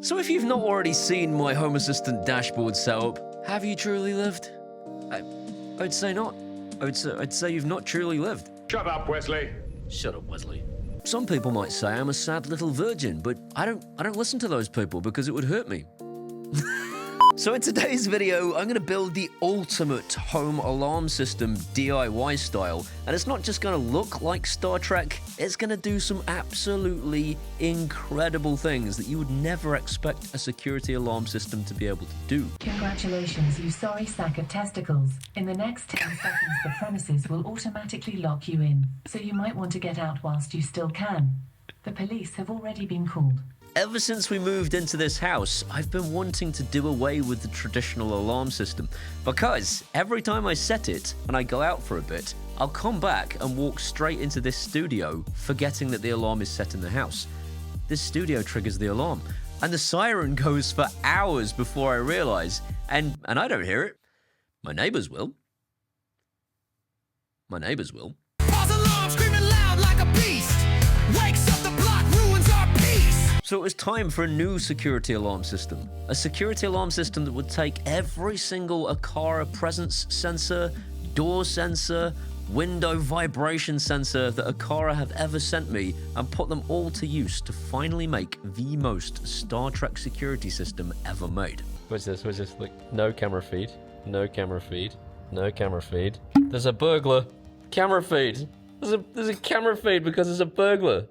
So if you've not already seen my Home Assistant dashboard setup, have you truly lived? I'd say not. I'd say you've not truly lived. Shut up, Wesley. Shut up, Wesley. Some people might say I'm a sad little virgin, but I don't listen to those people because it would hurt me. So in today's video, I'm going to build the ultimate home alarm system DIY style. And it's not just going to look like Star Trek, it's going to do some absolutely incredible things that you would never expect a security alarm system to be able to do. Congratulations, you sorry sack of testicles. In the next 10 seconds, the premises will automatically lock you in, so you might want to get out whilst you still can. The police have already been called. Ever since we moved into this house, I've been wanting to do away with the traditional alarm system because every time I set it and I go out for a bit, I'll come back and walk straight into this studio, forgetting that the alarm is set in the house. This studio triggers the alarm, and the siren goes for hours before I realize, and I don't hear it. My neighbors will. My neighbors will. False alarm screaming loud like a beast. Wakes up the block, ruins our peace. So it was time for a new security alarm system. A security alarm system that would take every single Aqara presence sensor, door sensor, window vibration sensor that Aqara have ever sent me and put them all to use to finally make the most Star Trek security system ever made. What's this? What's this? Like, no camera feed. No camera feed. No camera feed. There's a burglar. Camera feed. There's a camera feed because there's a burglar.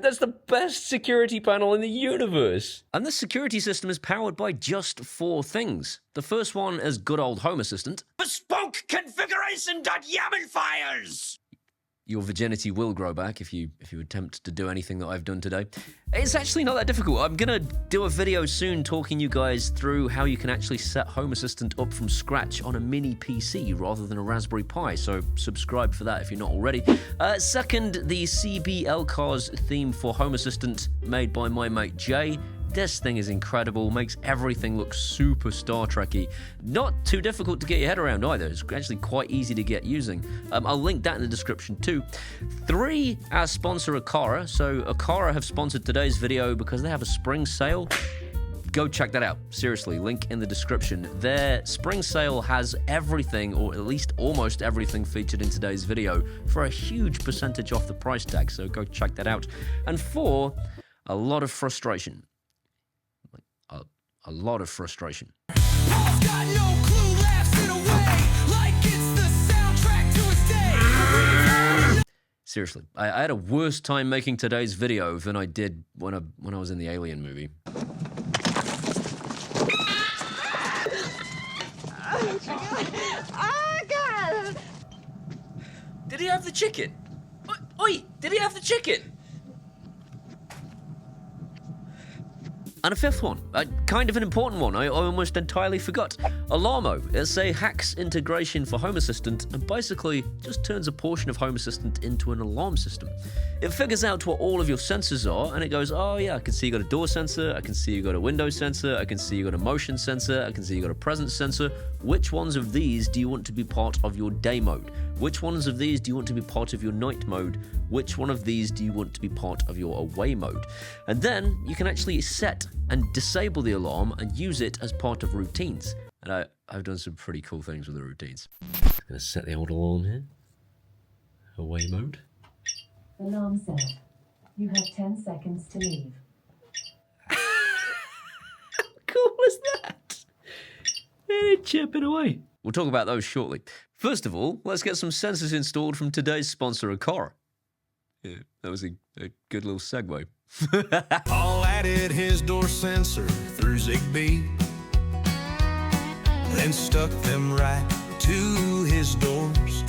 That's the best security panel in the universe. And this security system is powered by just 4 things. The first one is good old Home Assistant. Bespoke configuration.yaml files. Your virginity will grow back if you attempt to do anything that I've done today. It's actually not that difficult. I'm gonna do a video soon talking you guys through how you can actually set Home Assistant up from scratch on a mini PC rather than a Raspberry Pi, so subscribe for that if you're not already. Second, the CB LCARS theme for Home Assistant made by my mate Jay. This thing is incredible, makes everything look super Star Trek-y. Not too difficult to get your head around either, it's actually quite easy to get using. I'll link that in the description too. 3, our sponsor Aqara. So Aqara have sponsored today's video because they have a spring sale. Go check that out, seriously, link in the description. Their spring sale has everything, or at least almost everything featured in today's video for a huge percentage off the price tag, so go check that out. And 4, a lot of frustration. A lot of frustration. Paul's got no clue, laughs it away like it's the soundtrack to his day. Seriously, I had a worse time making today's video than I did when I was in the Alien movie. Oh, God! Did he have the chicken? Oi, did he have the chicken? And a 5th one, kind of an important one, I almost entirely forgot. Alarmo, it's a hacks integration for Home Assistant and basically just turns a portion of Home Assistant into an alarm system. It figures out what all of your sensors are and it goes, oh yeah, I can see you got a door sensor, I can see you got a window sensor, I can see you got a motion sensor, I can see you got a presence sensor. Which ones of these do you want to be part of your day mode? Which ones of these do you want to be part of your night mode? Which one of these do you want to be part of your away mode? And then you can actually set and disable the alarm and use it as part of routines. And I've done some pretty cool things with the routines. I'm gonna set the old alarm here. Away mode. Alarm set. You have 10 seconds to leave. How cool is that? They're chipping away. We'll talk about those shortly. First of all, let's get some sensors installed from today's sponsor, Aqara. Yeah, that was a good little segue. Paul added his door sensor through Zigbee, then stuck them right to his doors.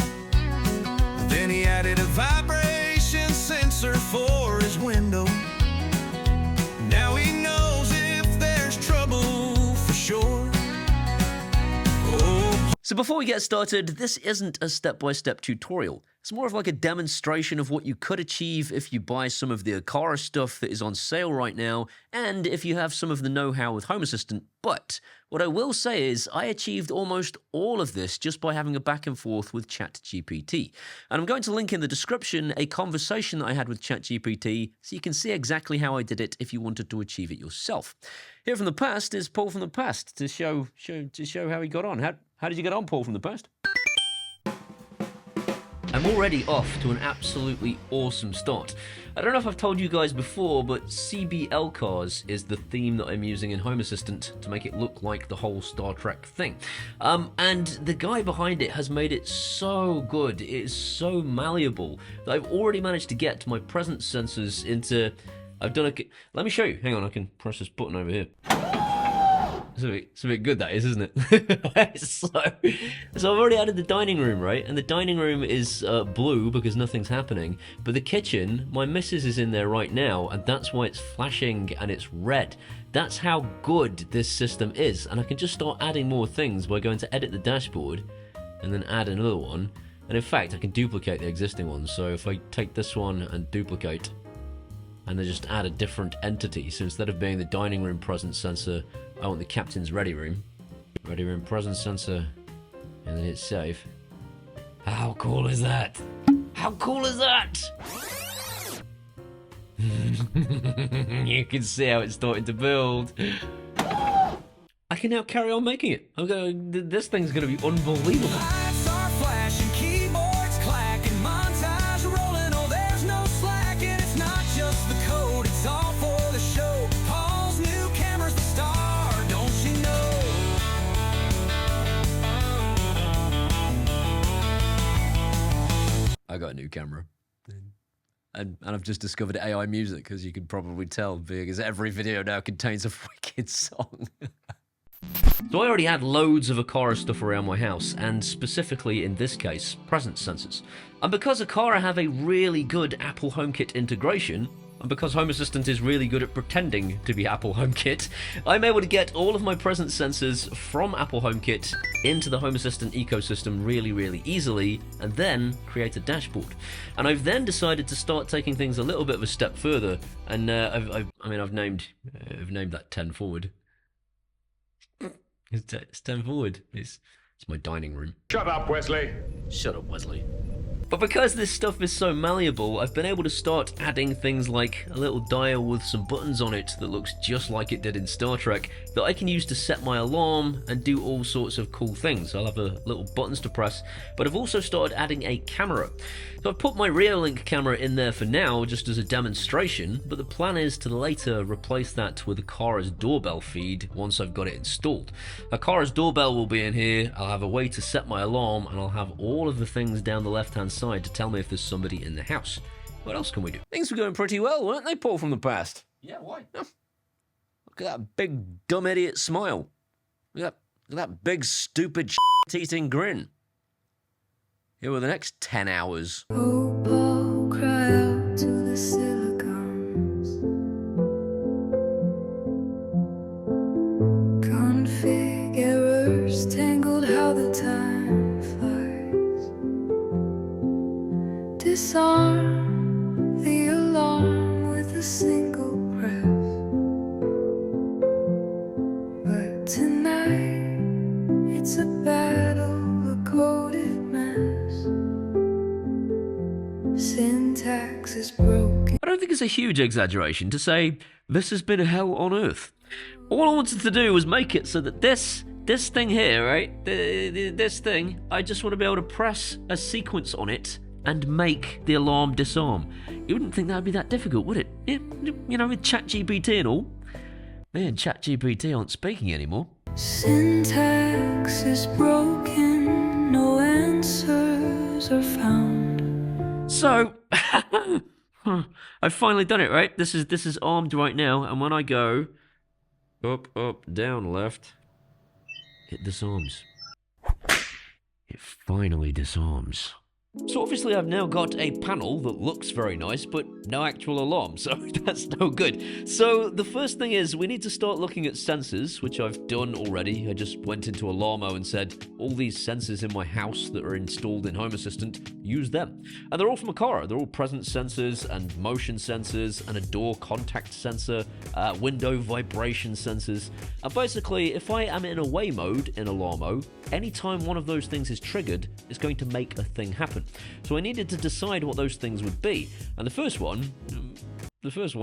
Then he added a vibration sensor for his window. Now he knows if there's trouble for sure. Oh. So before we get started, this isn't a step-by-step tutorial. It's more of like a demonstration of what you could achieve if you buy some of the Aqara stuff that is on sale right now, and if you have some of the know-how with Home Assistant. But what I will say is I achieved almost all of this just by having a back and forth with ChatGPT. And I'm going to link in the description a conversation that I had with ChatGPT so you can see exactly how I did it if you wanted to achieve it yourself. Here from the past is Paul from the past to show how he got on. How did you get on, Paul from the past? I'm already off to an absolutely awesome start. I don't know if I've told you guys before, but CB LCARS is the theme that I'm using in Home Assistant to make it look like the whole Star Trek thing. And the guy behind it has made it so good, it is so malleable, that I've already managed to get my presence sensors into... Let me show you. Hang on, I can press this button over here. It's a bit good, that is, isn't it? So I've already added the dining room, right? And the dining room is blue because nothing's happening. But the kitchen, my missus is in there right now, and that's why it's flashing and it's red. That's how good this system is. And I can just start adding more things by going to edit the dashboard and then add another one. And in fact, I can duplicate the existing one. So if I take this one and duplicate, and then just add a different entity. So instead of being the dining room presence sensor, I want the captain's ready room presence sensor, and then hit save. How cool is that? How cool is that? You can see how it's starting to build. I can now carry on making it. This thing's gonna be unbelievable. Lights are flashing, keyboards clacking, montage rolling. Oh, there's no slack, and it's not just the code, it's all for the show. Paul's new camera's the star, don't you know? I got a new camera. And I've just discovered AI music, as you can probably tell, because every video now contains a wicked song. So I already had loads of Aqara stuff around my house, and specifically in this case, presence sensors. And because Aqara have a really good Apple HomeKit integration, and because Home Assistant is really good at pretending to be Apple HomeKit, I'm able to get all of my presence sensors from Apple HomeKit into the Home Assistant ecosystem really, really easily, and then create a dashboard. And I've then decided to start taking things a little bit of a step further, and I've named that 10 forward. It's 10 forward. It's my dining room. Shut up, Wesley. Shut up, Wesley. But because this stuff is so malleable, I've been able to start adding things like a little dial with some buttons on it that looks just like it did in Star Trek that I can use to set my alarm and do all sorts of cool things. I'll have little buttons to press, but I've also started adding a camera. So I've put my Reolink camera in there for now just as a demonstration, but the plan is to later replace that with Aqara's doorbell feed once I've got it installed. Aqara's doorbell will be in here, I'll have a way to set my alarm, and I'll have all of the things down the left-hand side to tell me if there's somebody in the house. What else can we do? Things were going pretty well, weren't they, Paul from the past? Yeah, why? Oh, look at that big dumb idiot smile. Look at that big stupid shit-eating grin. Here were the next 10 hours. Oh, Paul, cry out to the silicons. Config errors tangled how the time flies. Disarm the alarm with a single press. But tonight it's a battle, a coded mess. Syntax is broken. I don't think it's a huge exaggeration to say this has been hell on earth. All I wanted to do was make it so that this thing here, right? This thing, I just want to be able to press a sequence on it and make the alarm disarm. You wouldn't think that would be that difficult, would it? You know, with ChatGPT and all. Me and ChatGPT aren't speaking anymore. Syntax is broken, no answers are found. So, I've finally done it, right? This is armed right now, and when I go up, down, left, it disarms. It finally disarms. So obviously I've now got a panel that looks very nice, but no actual alarm, so that's no good. So the first thing is we need to start looking at sensors, which I've done already. I just went into Alarmo and said, all these sensors in my house that are installed in Home Assistant, use them. And they're all from Aqara. They're all presence sensors and motion sensors and a door contact sensor, window vibration sensors. And basically, if I am in away mode in Alarmo, anytime one of those things is triggered, it's going to make a thing happen. So I needed to decide what those things would be. And the first one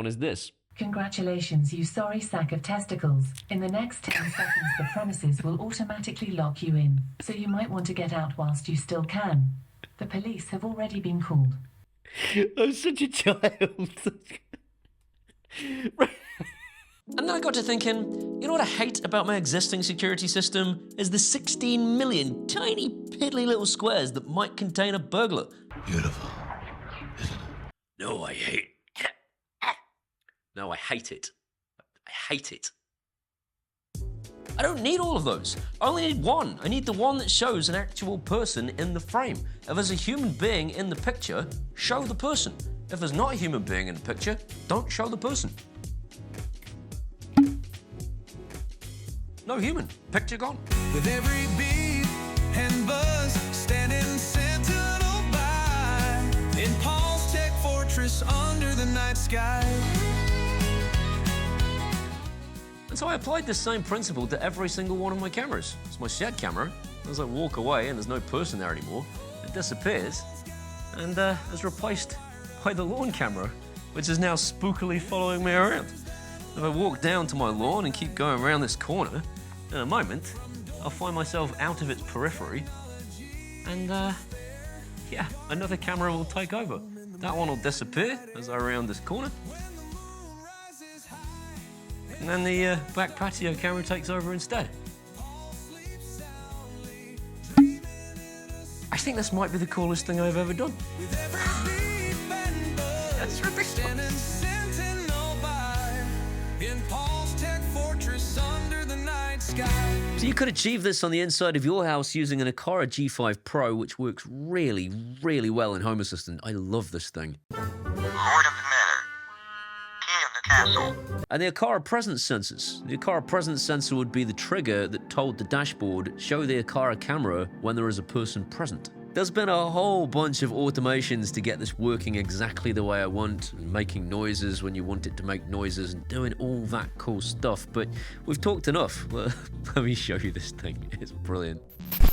is this. Congratulations, you sorry sack of testicles. In the next 10 seconds, the premises will automatically lock you in, so you might want to get out whilst you still can. The police have already been called. I'm such a child. And then I got to thinking, you know what I hate about my existing security system? Is the 16 million tiny piddly little squares that might contain a burglar. Beautiful, isn't it? No, I hate it. I hate it. I don't need all of those. I only need one. I need the one that shows an actual person in the frame. If there's a human being in the picture, show the person. If there's not a human being in the picture, don't show the person. No human. Picture gone. With every beep and buzz, standing sentinel by in Paul's tech fortress under the night sky. And so I applied this same principle to every single one of my cameras. It's my shed camera. As I walk away and there's no person there anymore, it disappears and is replaced by the lawn camera, which is now spookily following me around. If I walk down to my lawn and keep going around this corner, in a moment, I'll find myself out of its periphery and yeah, another camera will take over. That one will disappear as I round this corner. And then the back patio camera takes over instead. I think this might be the coolest thing I've ever done. That's ridiculous. So you could achieve this on the inside of your house using an Aqara G5 Pro, which works really, really well in Home Assistant. I love this thing. Lord of the Manor. Key of the castle. And the Aqara presence sensors. The Aqara presence sensor would be the trigger that told the dashboard, show the Aqara camera when there is a person present. There's been a whole bunch of automations to get this working exactly the way I want, and making noises when you want it to make noises, and doing all that cool stuff, but we've talked enough. Well, let me show you this thing. It's brilliant.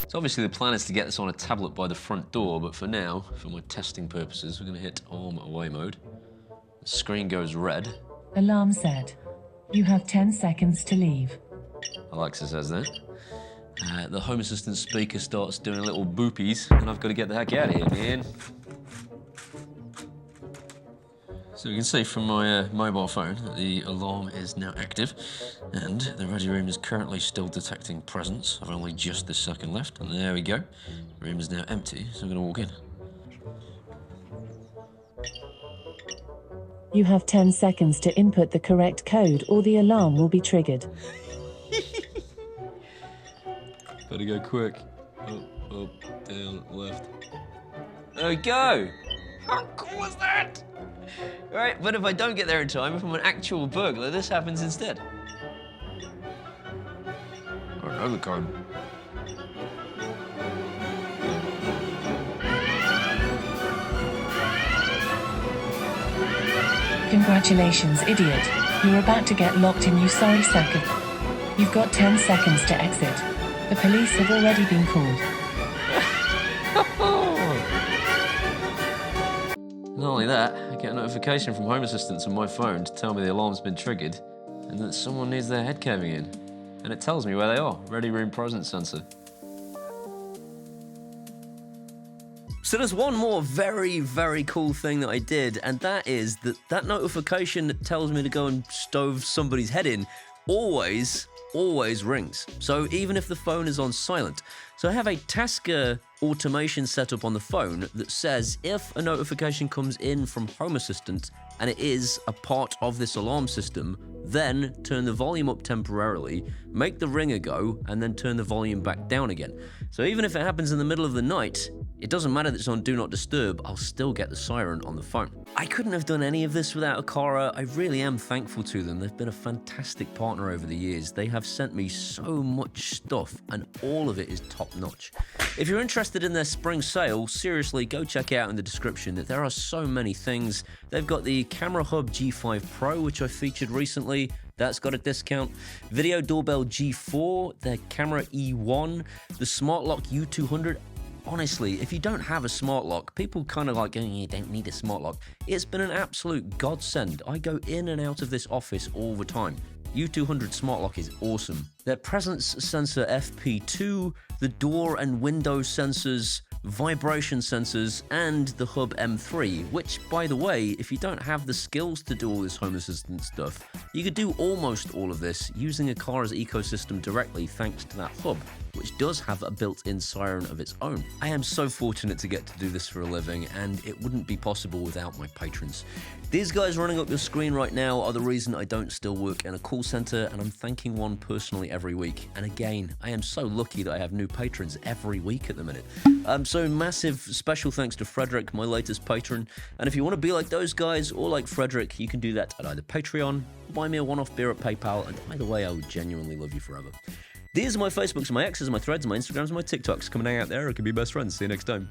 So obviously the plan is to get this on a tablet by the front door, but for now, for my testing purposes, we're going to hit arm away mode. The screen goes red. Alarm set. You have 10 seconds to leave. Alexa says that. The Home Assistant speaker starts doing little boopies, and I've got to get the heck out of here, man. So you can see from my mobile phone that the alarm is now active, and the ready room is currently still detecting presence. I've only just this second left, and there we go. The room is now empty, so I'm going to walk in. You have 10 seconds to input the correct code or the alarm will be triggered. Gotta go quick. Up, down, left. There we go! How cool is that? Right, but if I don't get there in time, if I'm an actual burglar, this happens instead. I don't know the code. Congratulations, idiot. You're about to get locked in, you sorry sack of... You've got 10 seconds to exit. The police have already been called. Not only that, I get a notification from Home Assistant on my phone to tell me the alarm's been triggered and that someone needs their head caving in. And it tells me where they are. Ready room presence sensor. So there's one more very, very cool thing that I did, and that is that notification that tells me to go and stove somebody's head in always rings. So even if the phone is on silent. So I have a Tasker automation set up on the phone that says if a notification comes in from Home Assistant and it is a part of this alarm system, then turn the volume up temporarily, make the ringer go, and then turn the volume back down again. So even if it happens in the middle of the night, It doesn't matter that it's on Do Not Disturb, I'll still get the Siren on the phone. I couldn't have done any of this without Aqara. I really am thankful to them. They've been a fantastic partner over the years. They have sent me so much stuff, and all of it is top notch. If you're interested in their spring sale, seriously, go check it out in the description. That there are so many things. They've got the Camera Hub G5 Pro, which I featured recently. That's got a discount. Video Doorbell G4, their Camera E1, the Smart Lock U200. Honestly, if you don't have a smart lock, people kind of like, you don't need a smart lock. It's been an absolute godsend. I go in and out of this office all the time. U200 smart lock is awesome. Their presence sensor FP2, the door and window sensors, vibration sensors, and the Hub M3, which, by the way, if you don't have the skills to do all this Home Assistant stuff, you could do almost all of this using Aqara's ecosystem directly thanks to that hub, which does have a built-in Siren of its own. I am so fortunate to get to do this for a living, and it wouldn't be possible without my patrons. These guys running up your screen right now are the reason I don't still work in a call center, and I'm thanking one personally every week. And again, I am so lucky that I have new patrons every week at the minute. So massive special thanks to Frederick, my latest patron. And if you want to be like those guys or like Frederick, you can do that at either Patreon, or buy me a one-off beer at PayPal, and either way, I would genuinely love you forever. These are my Facebooks, my X's, my Threads, my Instagrams, my TikToks. Come and hang out there, or we can be best friends. See you next time.